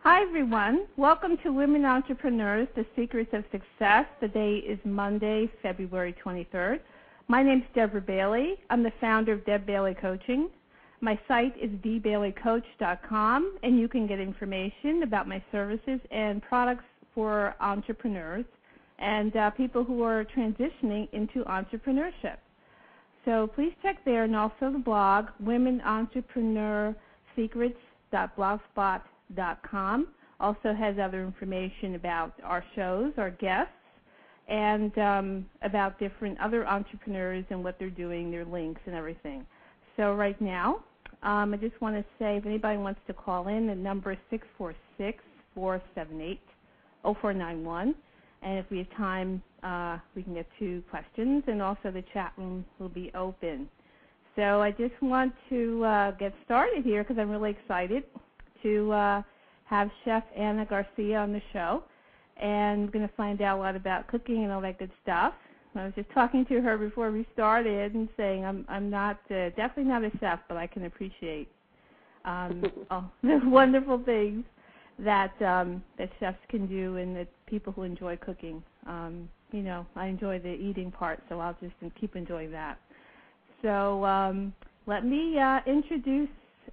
Hi, everyone. Welcome to Women Entrepreneurs, The Secrets of Success. The day is Monday, February 23rd. My name is Deborah Bailey. I'm the founder of Deb Bailey Coaching. My site is dbaileycoach.com, and you can get information about my services and products for entrepreneurs and people who are transitioning into entrepreneurship. So please check there, and also the blog, womenentrepreneursecrets.blogspot.com. Also has other information about our shows, our guests, and about different other entrepreneurs and what they're doing, their links and everything. So right now, I just want to say if anybody wants to call in, the number is 646-478-0491. And if we have time, we can get to questions, and also the chat room will be open. So I just want to get started here because I'm really excited to have Chef Ana Garcia on the show. And we're going to find out a lot about cooking and all that good stuff. I was just talking to her before we started and saying I'm not definitely not a chef, but I can appreciate all the wonderful things that chefs can do and that people who enjoy cooking. You know, I enjoy the eating part, so I'll just keep enjoying that. So let me introduce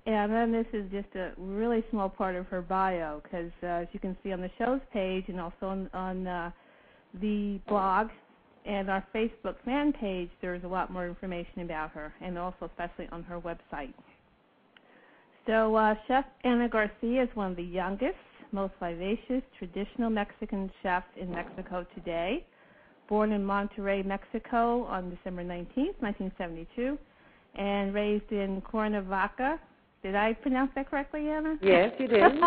Ana, and this is just a really small part of her bio because, as you can see on the show's page and also on the blog and our Facebook fan page, there's a lot more information about her, and also especially on her website. So Chef Ana Garcia is one of the youngest, most vivacious traditional Mexican chefs in Mexico today. Born in Monterrey, Mexico on December 19th, 1972, and raised in Cuernavaca. Did I pronounce that correctly, Ana? Yes, you did.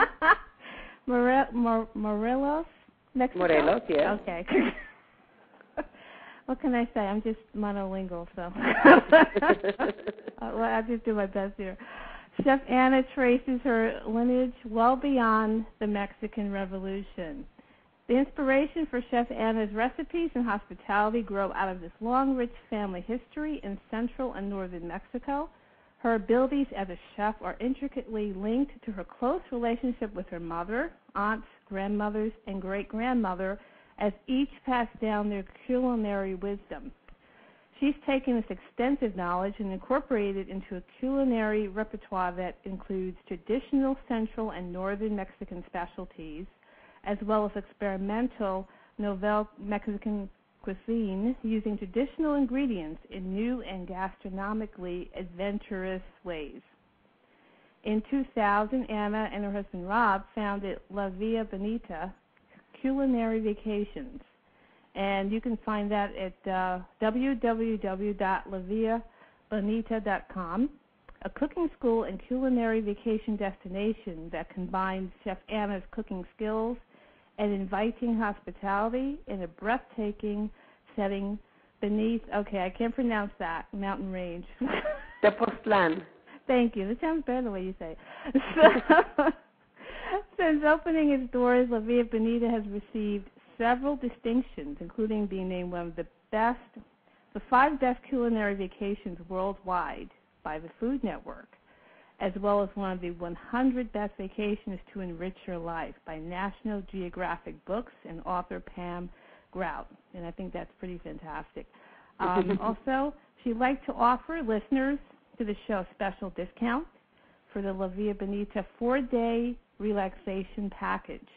Morelos, Mexico? Morelos, yes. Okay. What can I say? I'm just monolingual, so I'll just do my best here. Chef Ana traces her lineage well beyond the Mexican Revolution. The inspiration for Chef Ana's recipes and hospitality grow out of this long, rich family history in central and northern Mexico. Her abilities as a chef are intricately linked to her close relationship with her mother, aunts, grandmothers, and great-grandmother, as each passed down their culinary wisdom. She's taken this extensive knowledge and incorporated it into a culinary repertoire that includes traditional central and northern Mexican specialties, as well as experimental nouvelle Mexican cuisine using traditional ingredients in new and gastronomically adventurous ways. In 2000, Ana and her husband Rob founded La Via Bonita Culinary Vacations, and you can find that at www.laviabonita.com, a cooking school and culinary vacation destination that combines Chef Ana's cooking skills and inviting hospitality in a breathtaking setting beneath, okay, I can't pronounce that, mountain range. Tepoztlán. Thank you. That sounds better the way you say it. Since opening its doors, La Via Bonita has received several distinctions, including being named one of the 5 best culinary vacations worldwide by the Food Network, as well as one of the 100 best vacations to enrich your life by National Geographic Books and author Pam Grout. And I think that's pretty fantastic. Also, she'd like to offer listeners to the show a special discount for the La Via Bonita 4-day relaxation package.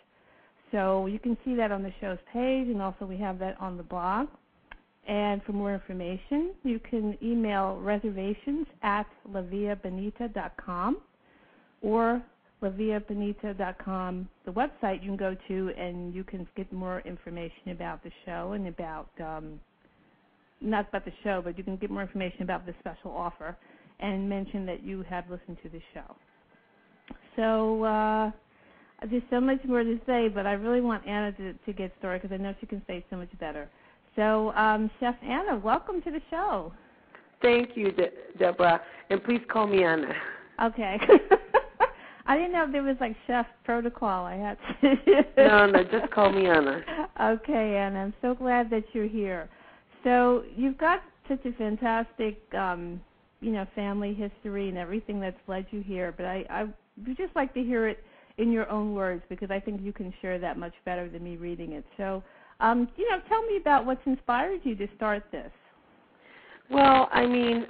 So you can see that on the show's page, and also we have that on the blog. And for more information, you can email reservations at laviabonita.com or laviabonita.com, the website you can go to, and you can get more information about the show and about, not about the show, but you can get more information about the special offer and mention that you have listened to the show. So there's so much more to say, but I really want Ana to get started because I know she can say so much better. So, Chef Ana, welcome to the show. Thank you, Deborah, and please call me Ana. Okay. I didn't know if there was like chef protocol. I had to. No, just call me Ana. Okay, Ana, I'm so glad that you're here. So you've got such a fantastic, family history and everything that's led you here. But I would just like to hear it in your own words, because I think you can share that much better than me reading it. So, tell me about what's inspired you to start this. Well, I mean,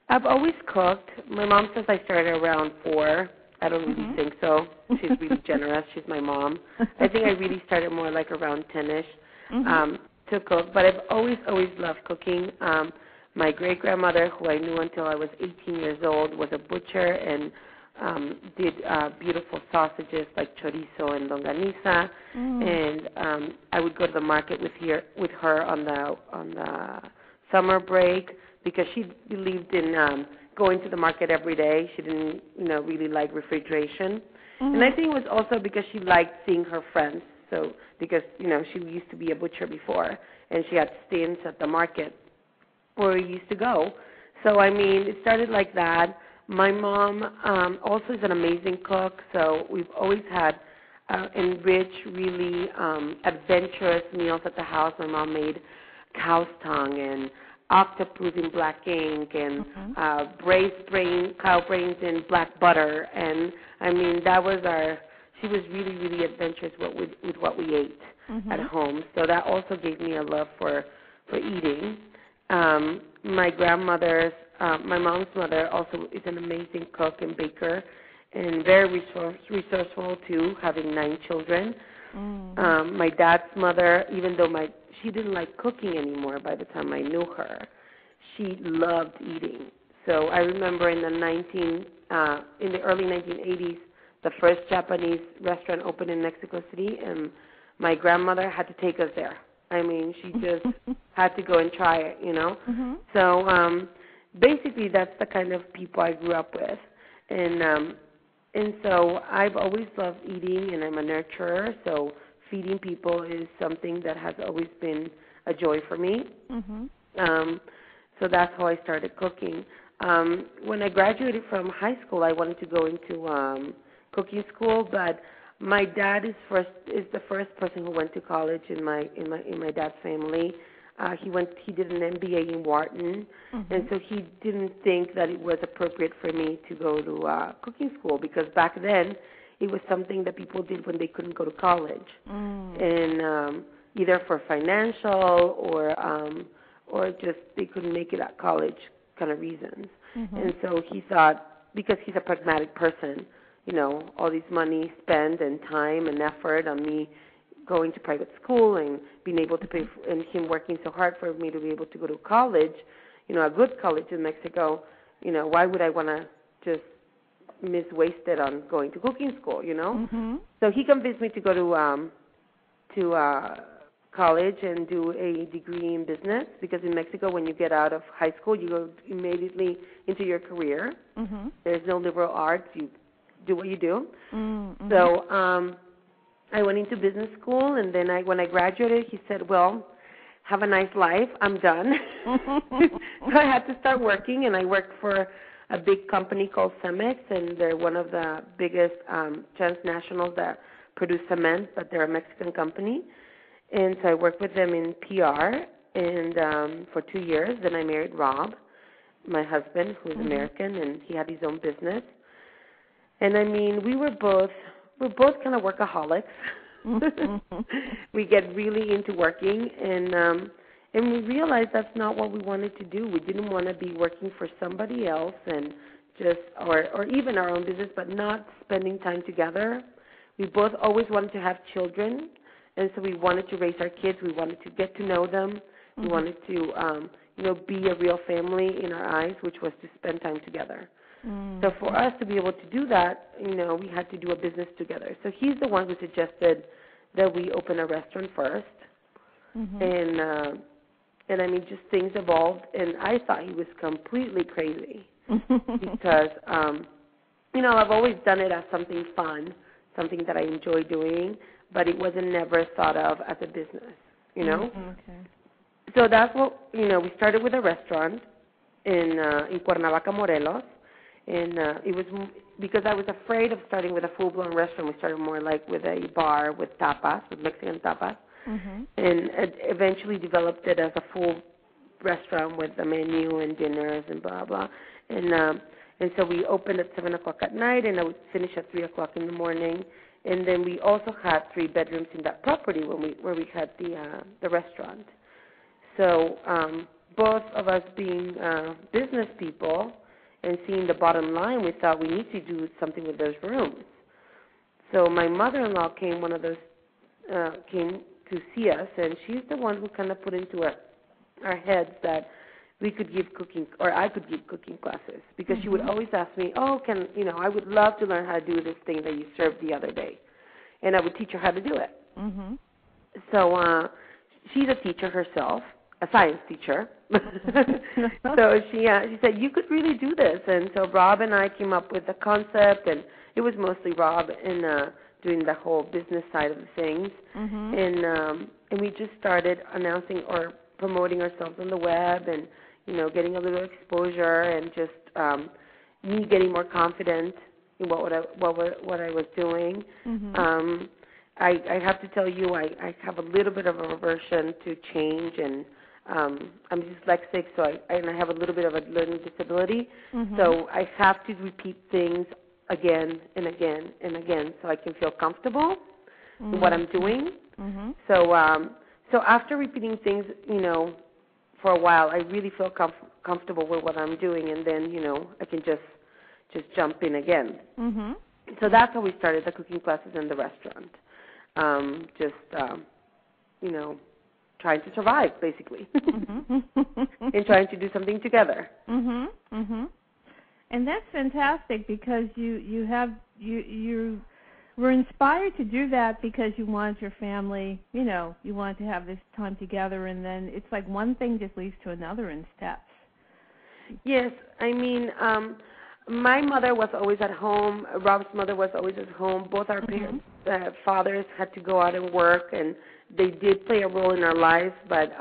I've always cooked. My mom says I started around 4. I don't really think so. She's really generous. She's my mom. I think I really started more like around 10-ish to cook. But I've always loved cooking. My great-grandmother, who I knew until I was 18 years old, was a butcher and did beautiful sausages like chorizo and longaniza. And I would go to the market with her on the summer break because she believed in going to the market every day. She didn't, really like refrigeration. And I think it was also because she liked seeing her friends. So because, she used to be a butcher before, and she had stints at the market where we used to go. So, I mean, it started like that. My mom also is an amazing cook, so we've always had enriched, really adventurous meals at the house. My mom made cow's tongue and octopus in black ink and braised cow brains in black butter. And, I mean, she was really, really adventurous with what we ate at home. So that also gave me a love for eating. My grandmother's, my mom's mother also is an amazing cook and baker and very resourceful too, having 9 children. My dad's mother, even though she didn't like cooking anymore by the time I knew her, she loved eating. So I remember in the early 1980s, the first Japanese restaurant opened in Mexico City, and my grandmother had to take us there. I mean, she just had to go and try it, So basically, that's the kind of people I grew up with, and so I've always loved eating, and I'm a nurturer. So feeding people is something that has always been a joy for me. So that's how I started cooking. When I graduated from high school, I wanted to go into cooking school, but my dad is the first person who went to college in my dad's family. He did an MBA in Wharton, and so he didn't think that it was appropriate for me to go to cooking school because back then it was something that people did when they couldn't go to college, and either for financial or just they couldn't make it at college kind of reasons. And so he thought, because he's a pragmatic person, all this money spent and time and effort on me going to private school and being able to pay and him working so hard for me to be able to go to college, a good college in Mexico, why would I want to just waste it on going to cooking school, So he convinced me to go to college and do a degree in business because in Mexico when you get out of high school you go immediately into your career. There's no liberal arts. You do what you do. So I went into business school, and then when I graduated, he said, well, have a nice life. I'm done. So I had to start working, and I worked for a big company called Cemex, and they're one of the biggest transnationals that produce cement, but they're a Mexican company. And so I worked with them in PR and for 2 years. Then I married Rob, my husband, who's American, and he had his own business. And I mean, we're both kind of workaholics. We get really into working, and we realized that's not what we wanted to do. We didn't want to be working for somebody else and just or even our own business, but not spending time together. We both always wanted to have children, and so we wanted to raise our kids. We wanted to get to know them. We wanted to, be a real family in our eyes, which was to spend time together. So for us to be able to do that, we had to do a business together. So he's the one who suggested that we open a restaurant first. And I mean, just things evolved, and I thought he was completely crazy because, I've always done it as something fun, something that I enjoy doing, but it wasn't never thought of as a business, Okay. So that's what, we started with a restaurant in Cuernavaca, Morelos. And it was because I was afraid of starting with a full-blown restaurant. We started more like with a bar with tapas, with Mexican tapas, and eventually developed it as a full restaurant with a menu and dinners and blah, blah. And And so we opened at 7 o'clock at night, and I would finish at 3 o'clock in the morning. And then we also had 3 bedrooms in that property where we had the restaurant. So both of us being business people and seeing the bottom line, we thought we need to do something with those rooms. So my mother-in-law came to see us, and she's the one who kind of put into our heads that we could give cooking, or I could give cooking classes, because she would always ask me, I would love to learn how to do this thing that you served the other day. And I would teach her how to do it. Mm-hmm. So she's a teacher herself, a science teacher. So she said, you could really do this. And so Rob and I came up with the concept, and it was mostly Rob in doing the whole business side of the things. Mm-hmm. And we just started announcing or promoting ourselves on the web, and getting a little exposure, and just me getting more confident in what I was doing. Mm-hmm. I have to tell you, I have a little bit of a aversion to change, and I'm dyslexic, so I have a little bit of a learning disability. Mm-hmm. So I have to repeat things again and again and again so I can feel comfortable in what I'm doing. Mm-hmm. So after repeating things, for a while, I really feel comfortable with what I'm doing, and then, I can just jump in again. Mm-hmm. So that's how we started the cooking classes in the restaurant. Trying to survive, basically, mm-hmm. and trying to do something together. Mm-hmm. Mm-hmm. And that's fantastic, because you were inspired to do that because you wanted your family, you wanted to have this time together, and then it's like one thing just leads to another in steps. Yes, I mean, my mother was always at home. Rob's mother was always at home. Both our parents, fathers had to go out and work, and they did play a role in our lives, but,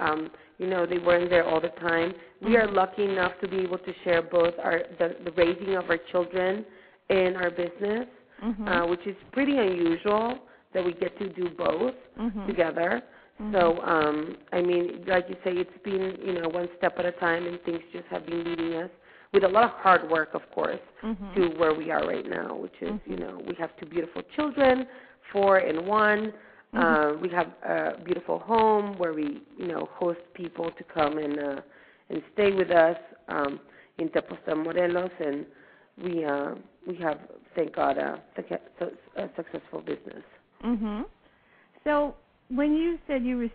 they weren't there all the time. Mm-hmm. We are lucky enough to be able to share both the raising of our children and our business. Mm-hmm. Which is pretty unusual that we get to do both together. Mm-hmm. So, like you say, it's been, one step at a time, and things just have been leading us with a lot of hard work, of course, to where we are right now, which is, we have 2 beautiful children, 4 and 1. Mm-hmm. We have a beautiful home where we, host people to come and stay with us in Teposta, Morelos, and we have, thank God, a successful business. Mm-hmm. So when you said you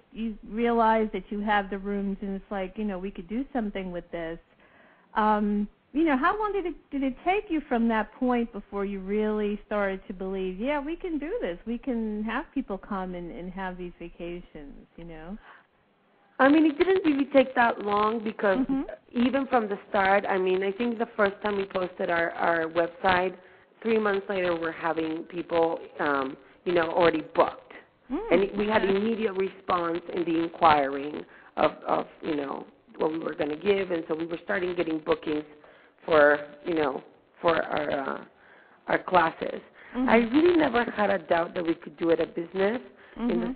realized that you have the rooms, and it's like, we could do something with this, how long did it take you from that point before you really started to believe, we can do this, we can have people come and have these vacations, It didn't really take that long, because even from the start, I think the first time we posted our website, 3 months later we're having people, already booked. And we had immediate response in the inquiring of what we were going to give, and so we were starting getting bookings for our classes. Mm-hmm. I really never had a doubt that we could do it a business,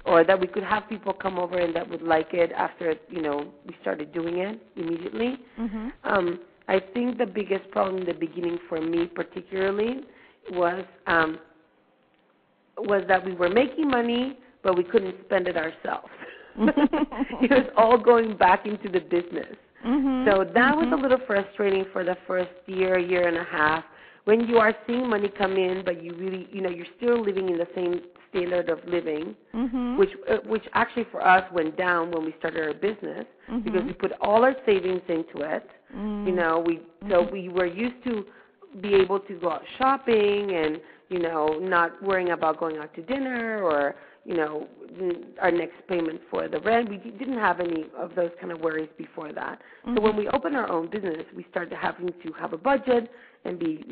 or that we could have people come over and that would like it after, we started doing it immediately. Mm-hmm. I think the biggest problem in the beginning for me particularly was that we were making money, but we couldn't spend it ourselves. It was all going back into the business. Mm-hmm. So that was a little frustrating for the first year and a half, when you are seeing money come in, but you really, you're still living in the same standard of living, which actually for us went down when we started our business, because we put all our savings into it. So we were used to be able to go out shopping and, not worrying about going out to dinner or, our next payment for the rent. We didn't have any of those kind of worries before that. So when we opened our own business, we started having to have a budget and be,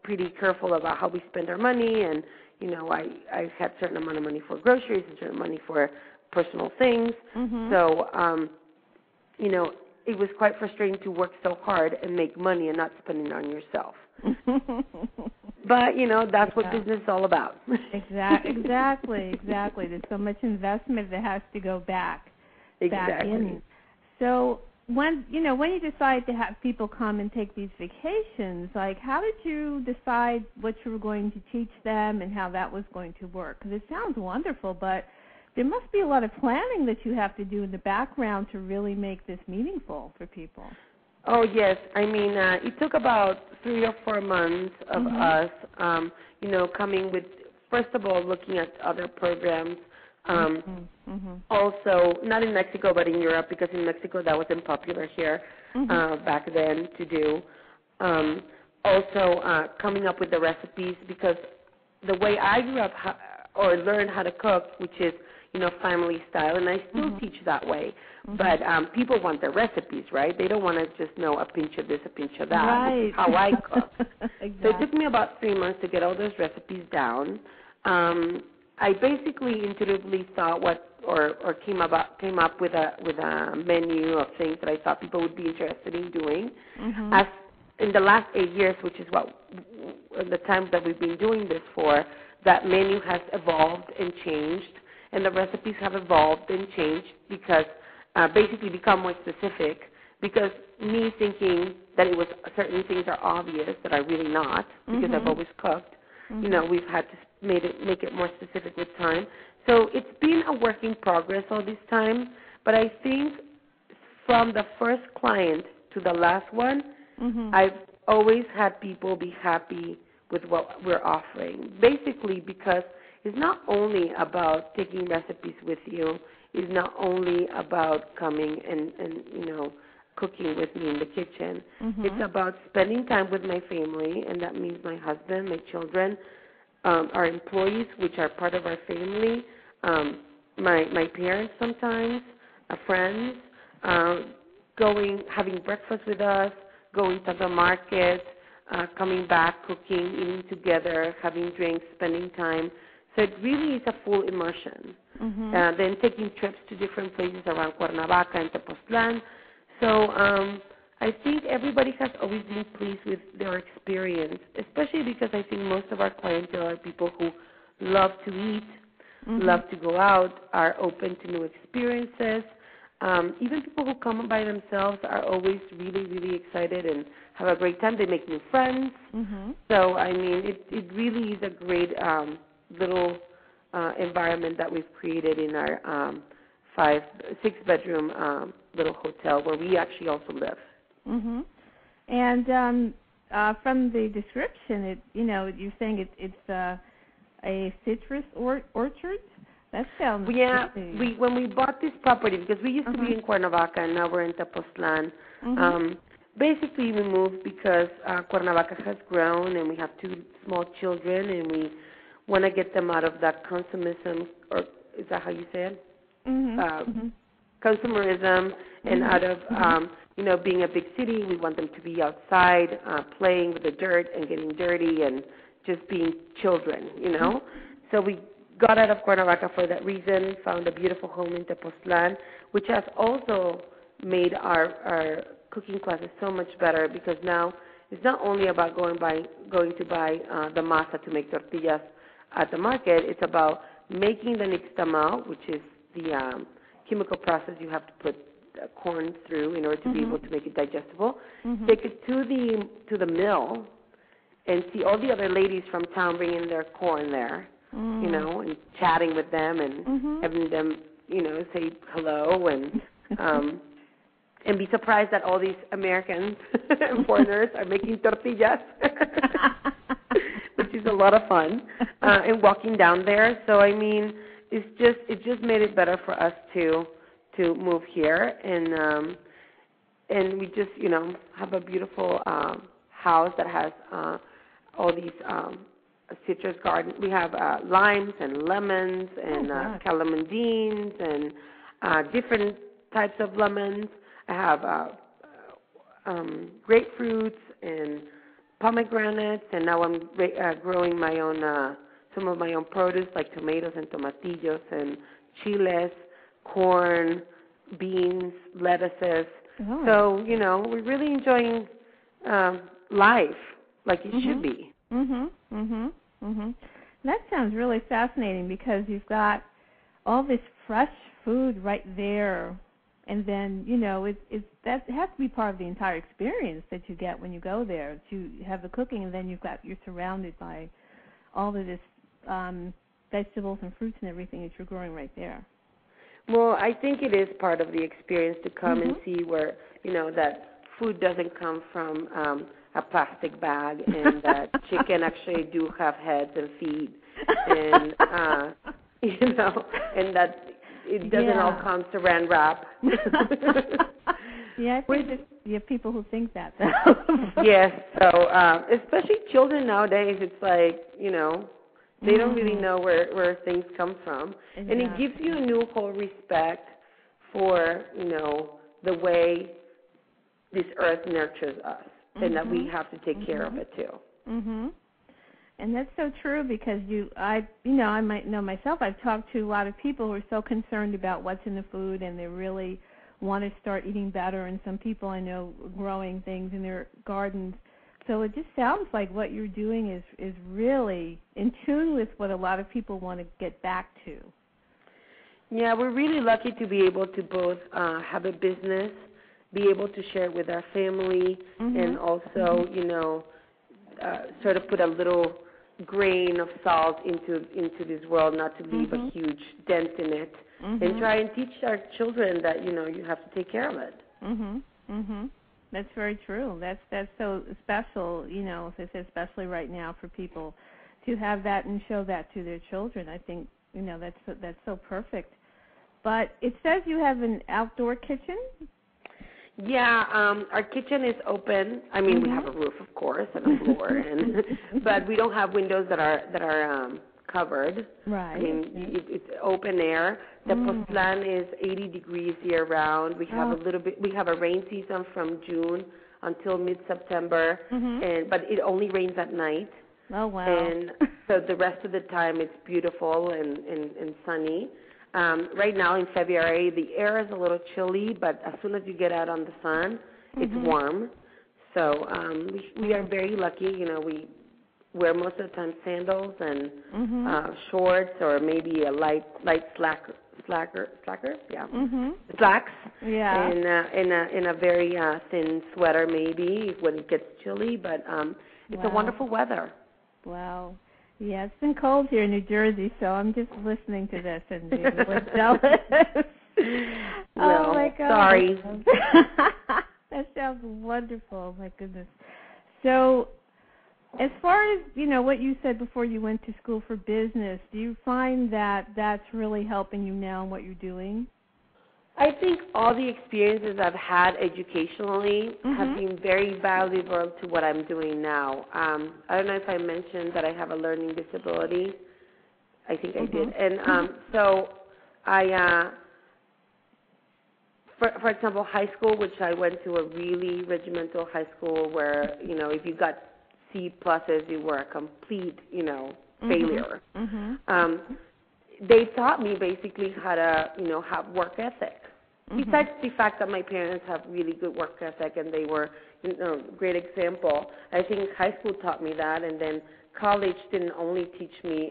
pretty careful about how we spend our money. And, I had a certain amount of money for groceries and certain money for personal things. So, it was quite frustrating to work so hard and make money and not spending it on yourself. But, that's what business is all about. Exactly. There's so much investment that has to go back in. So when you decide to have people come and take these vacations, like how did you decide what you were going to teach them and how that was going to work? Because it sounds wonderful, but there must be a lot of planning that you have to do in the background to really make this meaningful for people. Oh, yes. I mean, it took about 3 or 4 months of us, coming with, first of all, looking at other programs. Also, not in Mexico, but in Europe, because in Mexico that wasn't popular here back then to do. Also, coming up with the recipes, because the way I grew up or learned how to cook, which is, family style, and I still teach that way. But people want their recipes, right? They don't want to just know a pinch of this, a pinch of that. Right. This is how I cook. Exactly. So it took me about 3 months to get all those recipes down. I basically intuitively thought came up with a menu of things that I thought people would be interested in doing. As in the last 8 years, which is the time that we've been doing this for, that menu has evolved and changed, and the recipes have evolved and changed because basically become more specific. Because me thinking that it was certain things are obvious that are really not, because I've always cooked. We've had to make it more specific with time. So it's been a work in progress all this time. But I think from the first client to the last one, I've always had people be happy with what we're offering. Basically because it's not only about taking recipes with you. It's not only about coming and cooking with me in the kitchen. It's about spending time with my family, and that means my husband, my children, our employees, which are part of our family, my parents sometimes, friends, having breakfast with us, going to the market, coming back, cooking, eating together, having drinks, spending time. So it really is a full immersion. Then taking trips to different places around Cuernavaca and Tepoztlán. So I think everybody has always been pleased with their experience, especially because I think most of our clientele are people who love to eat, love to go out, are open to new experiences. Even people who come by themselves are always really, really excited and have a great time. They make new friends. So, I mean, it really is a great little environment that we've created in our 6-bedroom little hotel where we actually also live. And from the description, you're saying it's a citrus orchard. That sounds interesting. When we bought this property, because we used to be in Cuernavaca and now we're in Tepoztlán. Basically, we moved because Cuernavaca has grown and we have 2 small children, and we want to get them out of that consumerism, or is that how you say it? Consumerism, and out of being a big city. We want them to be outside playing with the dirt and getting dirty and just being children, So we got out of Cuernavaca for that reason, found a beautiful home in Tepoztlán, which has also made our cooking classes so much better, because now it's not only about going to buy the masa to make tortillas at the market. It's about making the nixtamal, which is the chemical process you have to put corn through in order to be able to make it digestible. Take it to the mill and see all the other ladies from town bringing their corn there, and chatting with them and having them, say hello and be surprised that all these Americans and foreigners are making tortillas, which is a lot of fun, and walking down there. So, I mean, it just made it better for us to move here, and we just, have a beautiful house that has all these citrus garden. We have limes and lemons and calamandeens and different types of lemons. I have grapefruits and pomegranates, and now I'm growing my own, some of my own produce like tomatoes and tomatillos and chiles, corn, beans, lettuces. So, we're really enjoying life like it should be. That sounds really fascinating, because you've got all this fresh food right there And then, you know, that has to be part of the entire experience that you get when you go there. To have the cooking, and then you're surrounded by all of this vegetables and fruits and everything that you're growing right there. Well, I think it is part of the experience to come and see where, you know, that food doesn't come from a plastic bag, and that chicken actually do have heads and feet, and you know, and that it doesn't all come saran wrap. Yeah, I think that you have people who think that, though. Yes, so especially children nowadays, it's like, you know, they don't really know where things come from. Exactly. And it gives you a new whole respect for, you know, the way this earth nurtures us, and that we have to take care of it too. And that's so true, because I might know myself, I've talked to a lot of people who are so concerned about what's in the food, and they really want to start eating better, and some people I know growing things in their gardens. So it just sounds like what you're doing is really in tune with what a lot of people want to get back to. Yeah, we're really lucky to be able to both have a business, be able to share it with our family, and also, you know, sort of put a little grain of salt into this world, not to leave a huge dent in it, and try and teach our children that, you know, you have to take care of it. That's very true. That's so special, you know, especially right now for people to have that and show that to their children. I think, you know, that's so perfect. But it says you have an outdoor kitchen? Yeah, our kitchen is open. I mean, we have a roof, of course, and a floor, but we don't have windows that are covered. Right. I mean, it's open air. The Poztlán is 80 degrees year round. We have we have a rain season from June until mid-September, but it only rains at night. Oh, wow. And so the rest of the time it's beautiful and sunny. Right now in February, the air is a little chilly, but as soon as you get out on the sun, it's warm. So we are very lucky. You know, we wear most of the time sandals and shorts, or maybe a light slacker, yeah, slacks, yeah, in a very thin sweater maybe when it gets chilly. But it's a wonderful weather. Wow. Yeah, it's been cold here in New Jersey, so I'm just listening to this and being a little jealous. Oh, my God. Sorry. That sounds wonderful. My goodness. So, as far as, you know, what you said before you went to school for business, do you find that that's really helping you now in what you're doing? I think all the experiences I've had educationally have been very valuable to what I'm doing now. I don't know if I mentioned that I have a learning disability. I think I did. And so I, for example, high school, which I went to a really regimental high school where, you know, if you got C pluses, you were a complete, you know, failure. They taught me basically how to, you know, have work ethic. Besides the fact that my parents have really good work ethic and they were, you know, great example, I think high school taught me that, and then college didn't only teach me,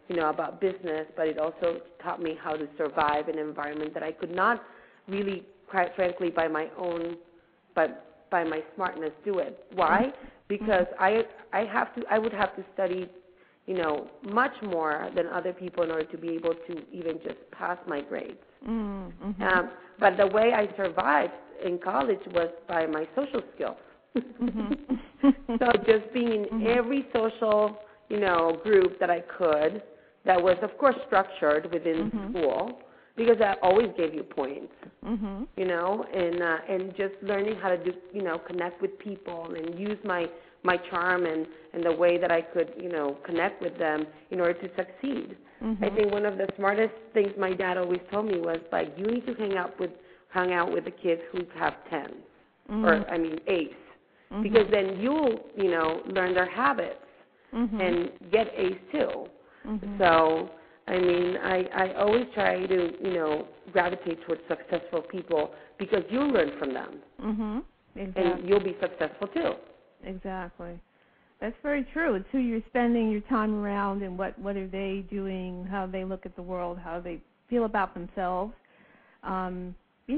you know, about business, but it also taught me how to survive in an environment that I could not really, quite frankly, by my smartness do it. Why? Because I would have to study, you know, much more than other people in order to be able to even just pass my grades. But the way I survived in college was by my social skills. So just being in every social, you know, group that I could, that was, of course, structured within school, because that always gave you points, you know, and just learning how to do, you know, connect with people and use my charm and the way that I could, you know, connect with them in order to succeed. I think one of the smartest things my dad always told me was, like, you need to hang out with the kids who have 10s, or, I mean, 8s, because then you'll, you know, learn their habits and get A's too. So, I mean, I always try to, you know, gravitate towards successful people because you'll learn from them. Exactly. And you'll be successful too. Exactly. That's very true. It's who you're spending your time around, and what are they doing, how they look at the world, how they feel about themselves.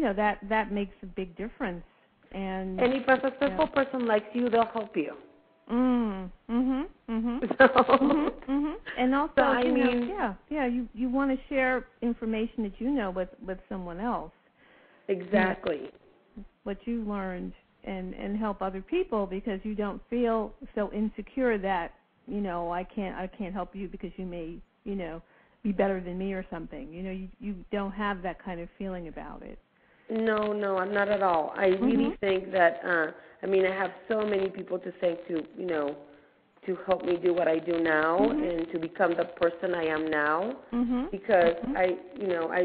that makes a big difference. And if a successful person likes you, they'll help you. And also, so, I mean, you want to share information that you know with someone else. Exactly. What you learned and help other people, because you don't feel so insecure that, I can't help you because you may, be better than me or something. You don't have that kind of feeling about it. No, not at all. I really think that, I have so many people to thank to help me do what I do now and to become the person I am now, because I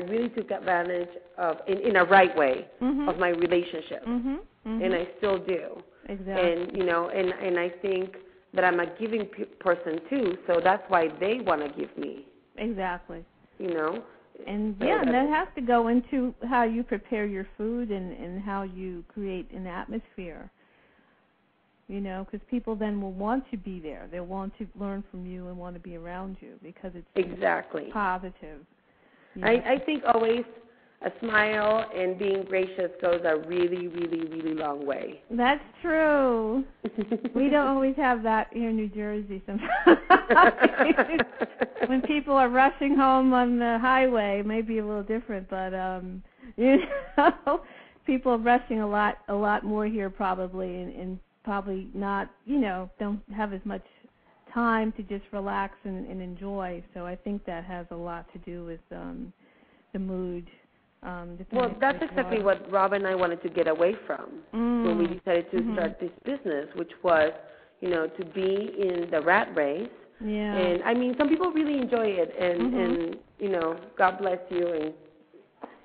really took advantage of, in a right way, of my relationship, and I still do. Exactly. And I think that I'm a giving person too, so that's why they want to give me. Exactly. And so that has to go into how you prepare your food and how you create an atmosphere. Because people then will want to be there. They'll want to learn from you and want to be around you because it's exactly positive. I think always a smile and being gracious goes a really, really, really long way. That's true. We don't always have that here in New Jersey sometimes. When people are rushing home on the highway, it may be a little different, but people are rushing a lot more here probably, and probably not, don't have as much time to just relax and enjoy. So I think that has a lot to do with the mood. Well, that's exactly what Rob and I wanted to get away from when we decided to start this business, which was, to be in the rat race. Yeah. And some people really enjoy it, and God bless you,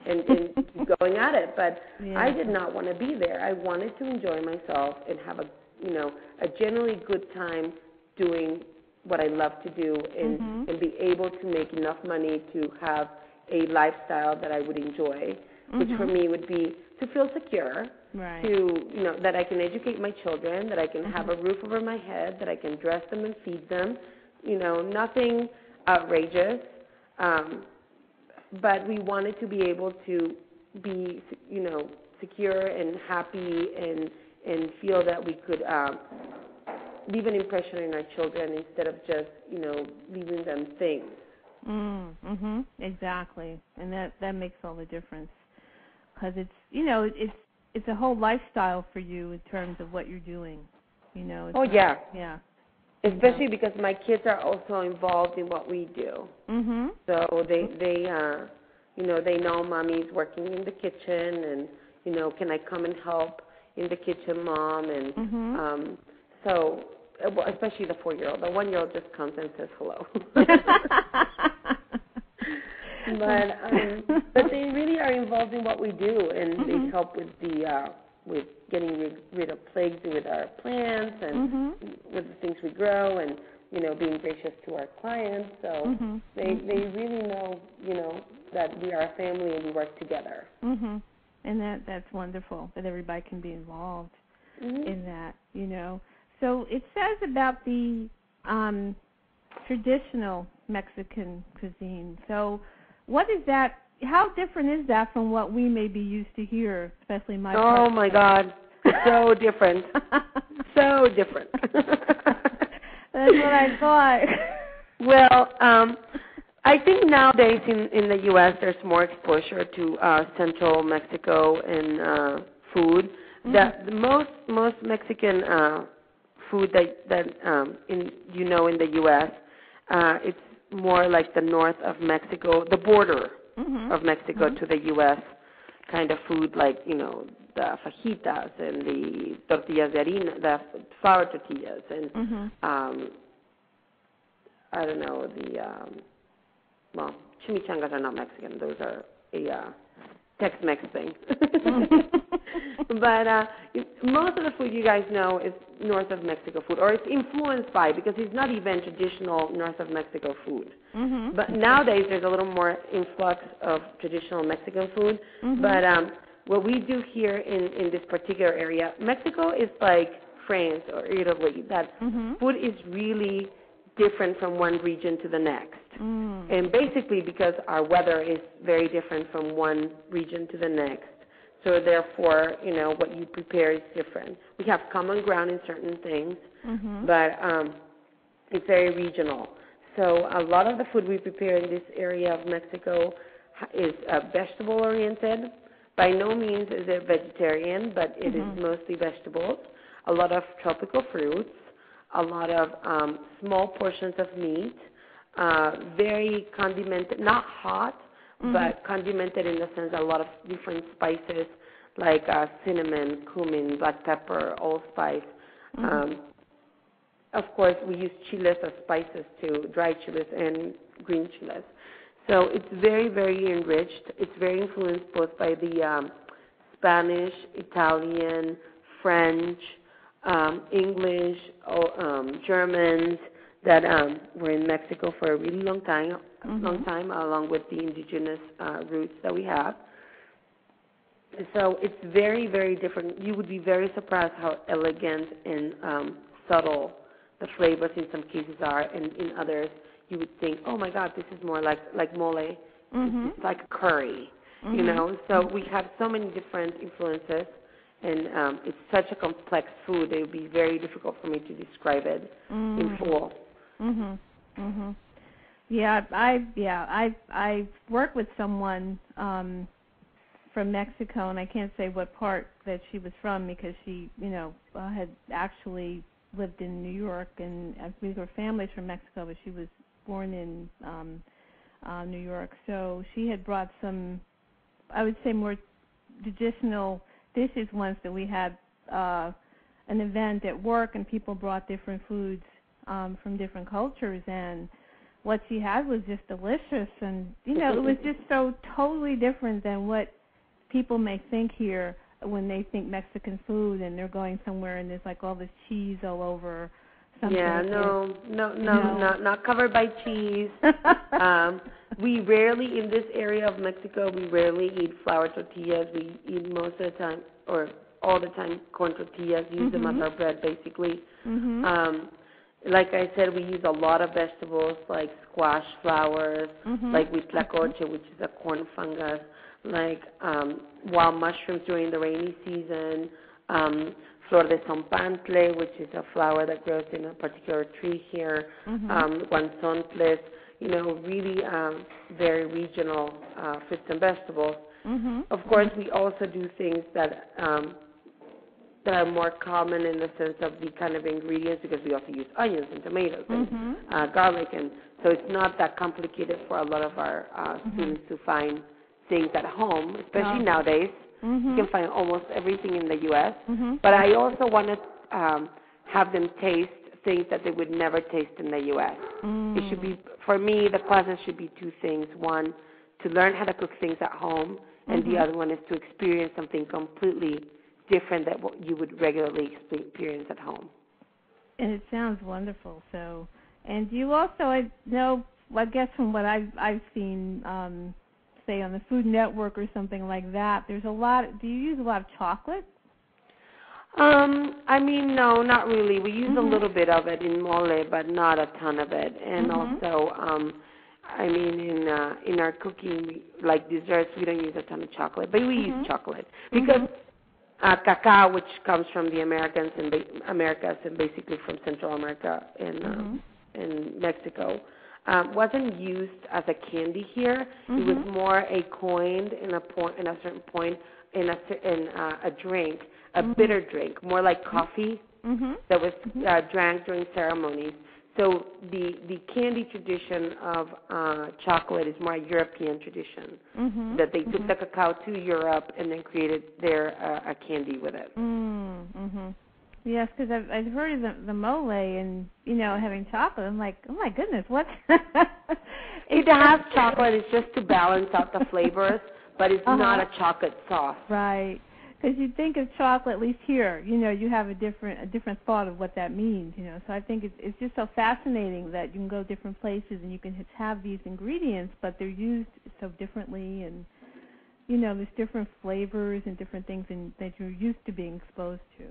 and keep going at it. But I did not want to be there. I wanted to enjoy myself and have a generally good time doing what I love to do, and be able to make enough money to have a lifestyle that I would enjoy, which for me would be to feel secure, to, that I can educate my children, that I can have a roof over my head, that I can dress them and feed them, nothing outrageous, but we wanted to be able to be, secure and happy and feel that we could leave an impression in our children instead of just, leaving them things. Exactly, and that makes all the difference, because it's it's a whole lifestyle for you in terms of what you're doing. Yeah. Especially because my kids are also involved in what we do. So they know mommy's working in the kitchen, and can I come and help in the kitchen, mom, and so. Well, especially the 4-year-old. The 1-year-old just comes and says hello. But they really are involved in what we do, and they help with with getting rid of plagues with our plants and with the things we grow, and being gracious to our clients. So they really know that we are a family and we work together. And that's wonderful that everybody can be involved in that. So it says about the traditional Mexican cuisine. So what is that? How different is that from what we may be used to here, especially my part? Oh, my God. So different. So different. That's what I thought. Well, I think nowadays in the U.S. there's more exposure to Central Mexico and food. The most Mexican food that in the U.S. It's more like the north of Mexico, the border of Mexico to the U.S. kind of food, like the fajitas and the tortillas de harina, the flour tortillas, and I don't know, well, chimichangas are not Mexican; those are a Tex-Mex thing. But most of the food you guys know is north of Mexico food, or it's influenced by, because it's not even traditional north of Mexico food. But nowadays there's a little more influx of traditional Mexican food. But what we do here in this particular area, Mexico is like France or Italy. That food is really different from one region to the next. And basically because our weather is very different from one region to the next. So therefore, what you prepare is different. We have common ground in certain things, but it's very regional. So a lot of the food we prepare in this area of Mexico is vegetable-oriented. By no means is it vegetarian, but it is mostly vegetables, a lot of tropical fruits, a lot of small portions of meat, very condimented, not hot, but condimented in the sense a lot of different spices like cinnamon, cumin, black pepper, allspice. Of course, we use chiles as spices too, dried chiles and green chiles. So it's very, very enriched. It's very influenced both by the Spanish, Italian, French, English, Germans that were in Mexico for a really long time, along with the indigenous roots that we have. So it's very, very different. You would be very surprised how elegant and subtle the flavors in some cases are, and in others you would think, oh my God, this is more like mole. It's like a curry, So we have so many different influences, and it's such a complex food. It would be very difficult for me to describe it in full. Yeah, I worked with someone from Mexico, and I can't say what part that she was from because she, had actually lived in New York, and her family's from Mexico, but she was born in New York. So she had brought some, I would say, more traditional dishes once that we had an event at work, and people brought different foods from different cultures, and what she had was just delicious, and it was just so totally different than what people may think here when they think Mexican food, and they're going somewhere and there's like all this cheese all over something. Yeah, not covered by cheese. We rarely, in this area of Mexico, we rarely eat flour tortillas. We eat most of the time, or all the time, corn tortillas, use them as our bread, basically. Like I said, we use a lot of vegetables like squash flowers, like huitlacoche, which is a corn fungus, like wild mushrooms during the rainy season, flor de zompantle, which is a flower that grows in a particular tree here, guanzontles, really very regional fruits and vegetables. Of course, we also do things that are more common in the sense of the kind of ingredients, because we also use onions and tomatoes and garlic, and so it's not that complicated for a lot of our students to find things at home, especially nowadays. You can find almost everything in the U.S., but I also want to have them taste things that they would never taste in the U.S. It should be, for me, the classes should be two things. One, to learn how to cook things at home, and the other one is to experience something completely different than what you would regularly experience at home. And it sounds wonderful. So, and you also, I guess from what I've seen, say on the Food Network or something like that, there's a lot. Do you use a lot of chocolate? I mean, no, not really. We use a little bit of it in mole, but not a ton of it. And also, I mean, in our cooking, like desserts, we don't use a ton of chocolate, but we use chocolate because cacao, which comes from the Americas and basically from Central America and Mexico, wasn't used as a candy here. It was more a coined in a certain point in a drink, a bitter drink, more like coffee that was drank during ceremonies. So the candy tradition of chocolate is more a European tradition, that they took the cacao to Europe and then created their a candy with it. Yes, because I've heard of the mole and, having chocolate. I'm like, oh, my goodness, what? It has chocolate. It's just to balance out the flavors, but it's not a chocolate sauce. Right. Because you think of chocolate, at least here, you have a different thought of what that means, So I think it's just so fascinating that you can go different places and you can have these ingredients, but they're used so differently, and, there's different flavors and different things that you're used to being exposed to.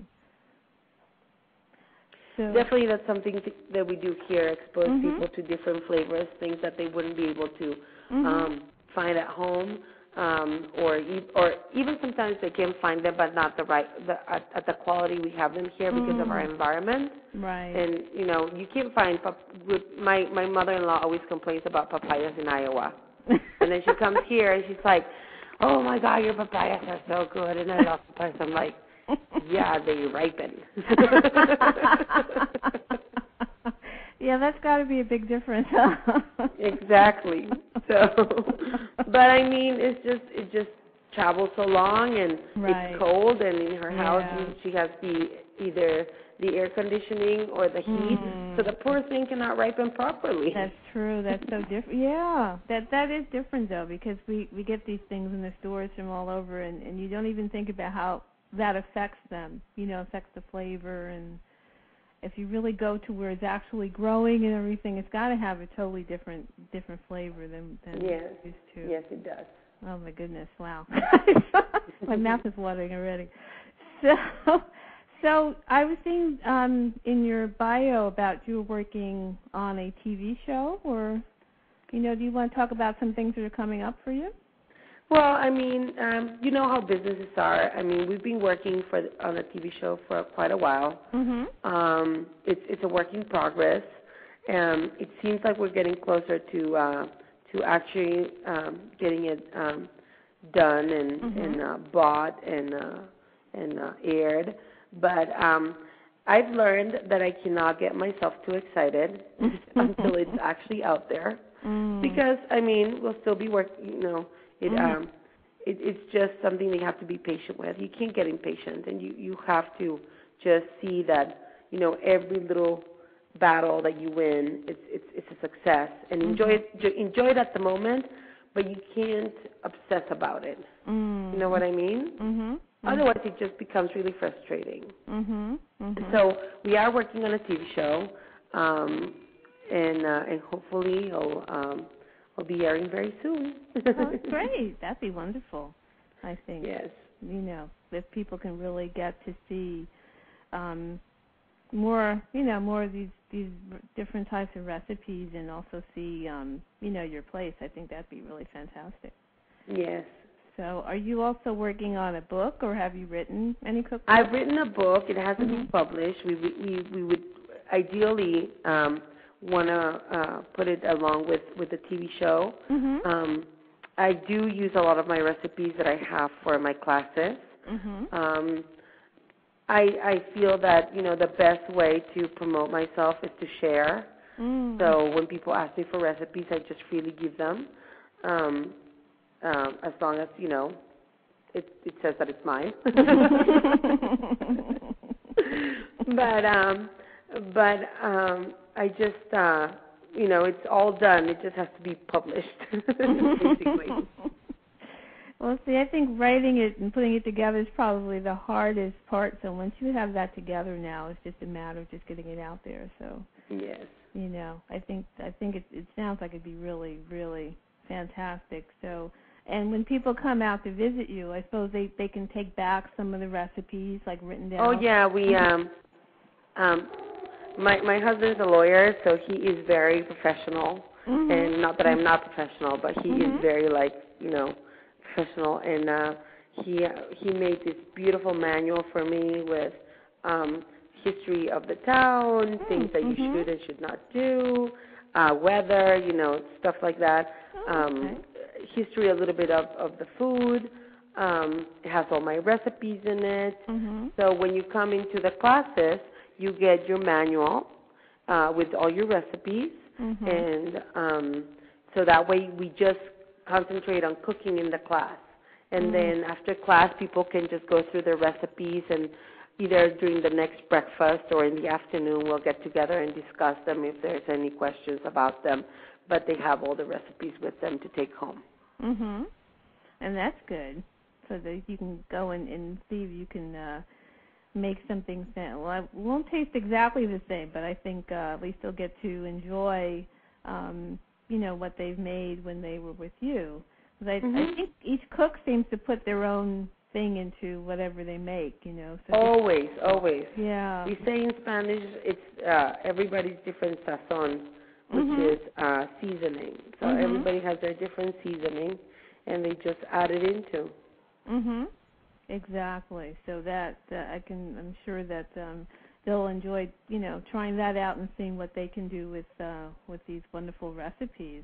So definitely that's something that we do here, expose people to different flavors, things that they wouldn't be able to find at home. or even sometimes they can find them, but not at the quality we have them here because of our environment. Right. And you can't find. My mother-in-law always complains about papayas in Iowa, and then she comes here and she's like, "Oh my God, your papayas are so good," and I love papayas. I'm like, "Yeah, they ripen." Yeah, that's got to be a big difference. Exactly. So, but I mean, it just travels so long, and it's cold, and in her house she has either the air conditioning or the heat, so the poor thing cannot ripen properly. That's true. That's so different. Yeah, that is different though, because we get these things in the stores from all over, and you don't even think about how that affects them. Affects the flavor, and if you really go to where it's actually growing and everything, it's got to have a totally different flavor than yes. it's used to. Yes, it does. Oh my goodness! Wow, my mouth is watering already. So I was seeing in your bio about you were working on a TV show, or do you want to talk about some things that are coming up for you? Well, I mean, you know how businesses are. I mean, we've been working on a TV show for quite a while. Mm-hmm. It's a work in progress. It seems like we're getting closer to actually getting it done and bought and aired. But I've learned that I cannot get myself too excited until it's actually out there, because I mean, we'll still be working. It's just something that you have to be patient with. You can't get impatient, and you have to just see that every little battle that you win, it's a success, and enjoy it at the moment, but you can't obsess about it. You know what I mean? Mm-hmm. Otherwise, it just becomes really frustrating. Mm-hmm. Mm-hmm. So we are working on a TV show, and hopefully it'll be airing very soon. Oh, great. That'd be wonderful, I think. Yes. If people can really get to see more of these different types of recipes, and also see, your place, I think that'd be really fantastic. Yes. So are you also working on a book, or have you written any cookbooks? I've written a book. It hasn't been published. We would ideally want to put it along with the TV show. Mm-hmm. I do use a lot of my recipes that I have for my classes. Mm-hmm. I feel that the best way to promote myself is to share. Mm-hmm. So when people ask me for recipes, I just freely give them, as long as it says that it's mine. But I just it's all done. It just has to be published, basically. Well, see, I think writing it and putting it together is probably the hardest part. So once you have that together now, it's just a matter of just getting it out there. So yes, I think it sounds like it'd be really, really fantastic. So, and when people come out to visit you, I suppose they can take back some of the recipes, like written down. Oh yeah, we my husband's a lawyer, so he is very professional. Mm-hmm. And not that I'm not professional, but he is very professional, and he made this beautiful manual for me with history of the town, things that you should and should not do, weather, stuff like that. History a little bit of the food. It has all my recipes in it. Mm-hmm. So when you come into the classes, you get your manual with all your recipes, and so that way we just concentrate on cooking in the class. And then after class, people can just go through their recipes, and either during the next breakfast or in the afternoon, we'll get together and discuss them if there's any questions about them. But they have all the recipes with them to take home. Mm-hmm. And that's good, so that you can go and see if you can make something that won't taste exactly the same, but I think at least they'll get to enjoy, what they've made when they were with you. I think each cook seems to put their own thing into whatever they make, So always. Yeah. We say in Spanish, it's everybody's different sazon, which is seasoning. So everybody has their different seasoning, and they just add it into. Mhm. Exactly. So that I'm sure that they'll enjoy, trying that out and seeing what they can do with these wonderful recipes.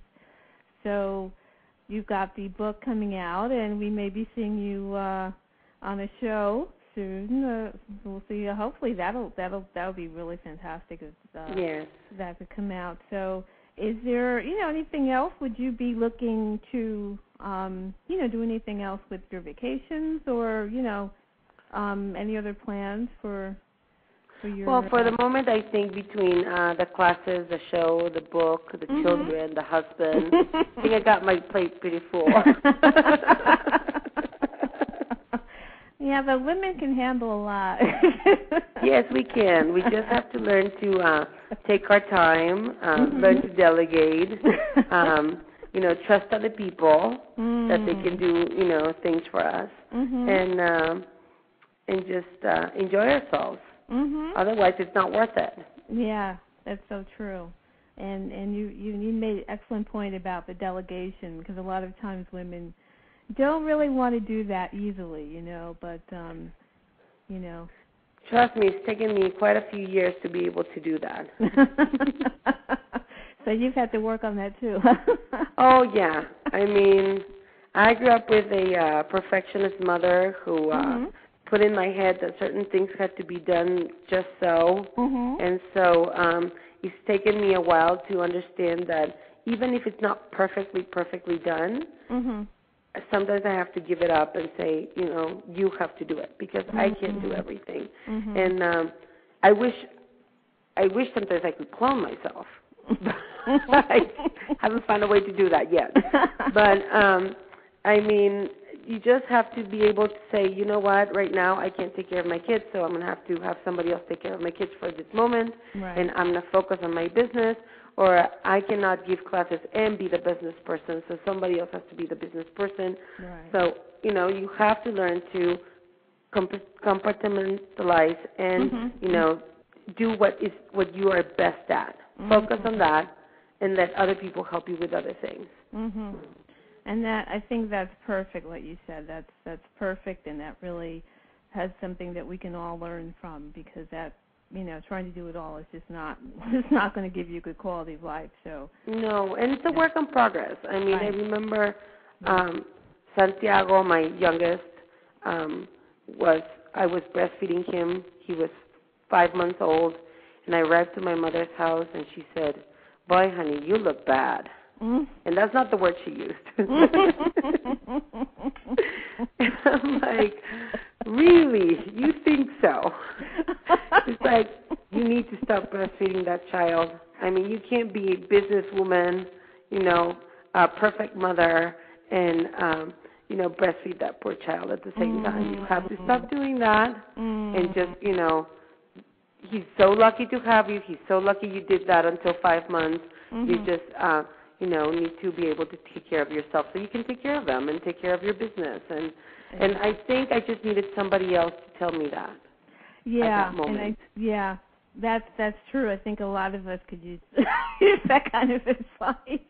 So you've got the book coming out, and we may be seeing you on a show soon. We'll see. Hopefully that'll be really fantastic if Yes. that could come out. So is there anything else? Would you be looking to do anything else with your vacations, or any other plans for your? Well, for the moment, I think between the classes, the show, the book, the children, the husband, I think I got my plate pretty full. Yeah, but women can handle a lot. Yes, we can. We just have to learn to take our time, learn to delegate, trust other people that they can do, things for us, and just enjoy ourselves. Otherwise, it's not worth it. Yeah, that's so true. And you made an excellent point about the delegation, because a lot of times women don't really want to do that easily, but, Trust me, it's taken me quite a few years to be able to do that. So you've had to work on that, too. Oh, yeah. I mean, I grew up with a perfectionist mother who put in my head that certain things had to be done just so. And so it's taken me a while to understand that even if it's not perfectly done, sometimes I have to give it up and say, you have to do it, because I can't do everything. And I wish sometimes I could clone myself. I haven't found a way to do that yet. But, I mean, you just have to be able to say, you know what, right now I can't take care of my kids, so I'm going to have somebody else take care of my kids for this moment, and I'm going to focus on my business. Or I cannot give classes and be the business person, so somebody else has to be the business person. So, you have to learn to compartmentalize and, do what you are best at. Focus on that, and let other people help you with other things. And that, I think that's perfect, what you said. That's perfect, and that really has something that we can all learn from, because that, trying to do it all is just not going to give you good quality of life. So no, and it's a work in progress. I mean, I remember Santiago, my youngest, I was breastfeeding him. He was 5 months old, and I arrived to my mother's house, and she said, "Boy, honey, you look bad." And that's not the word she used. And I'm like, really? You think so? It's like, you need to stop breastfeeding that child. I mean, you can't be a businesswoman, a perfect mother, and, breastfeed that poor child at the same time. You have to stop doing that and just, he's so lucky to have you. He's so lucky you did that until 5 months. You just, need to be able to take care of yourself so you can take care of them and take care of your business. And I think I just needed somebody else to tell me that. Yeah, at that moment. And that's true. I think a lot of us could use that kind of advice.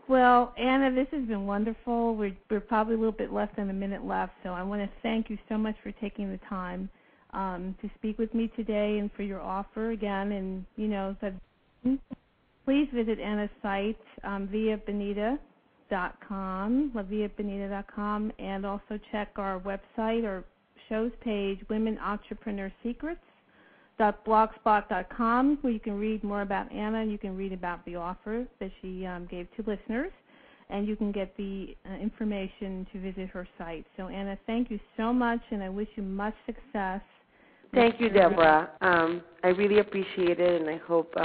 Well, Ana, this has been wonderful. We're probably a little bit less than a minute left, so I want to thank you so much for taking the time to speak with me today and for your offer again. And, please visit Ana's site, viabonita.com, and also check our website or shows page, womenentrepreneursecrets.blogspot.com, where you can read more about Ana, and you can read about the offer that she gave to listeners, and you can get the information to visit her site. So, Ana, thank you so much, and I wish you much success. Thank you, Deborah. I really appreciate it, and I hope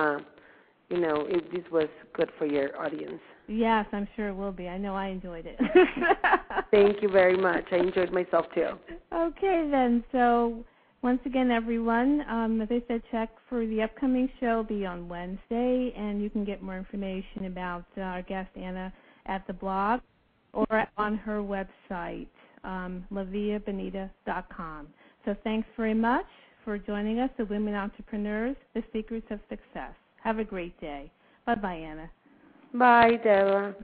this was good for your audience. Yes, I'm sure it will be. I know I enjoyed it. Thank you very much. I enjoyed myself, too. Okay, then. So, once again, everyone, as I said, check for the upcoming show. It'll be on Wednesday, and you can get more information about our guest, Ana, at the blog or on her website, viabonita.com. So thanks very much for joining us, the Women Entrepreneurs, the Secrets of Success. Have a great day. Bye-bye, Ana. Bye, Deborah.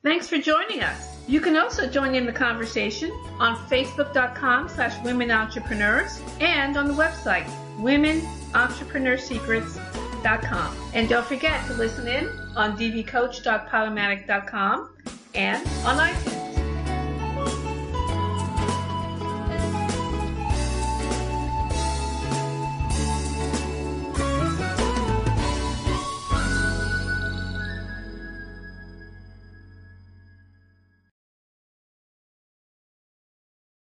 Thanks for joining us. You can also join in the conversation on facebook.com/women entrepreneurs and on the website womenentrepreneursecrets.com. And don't forget to listen in on dvcoach.podomatic.com and on iTunes.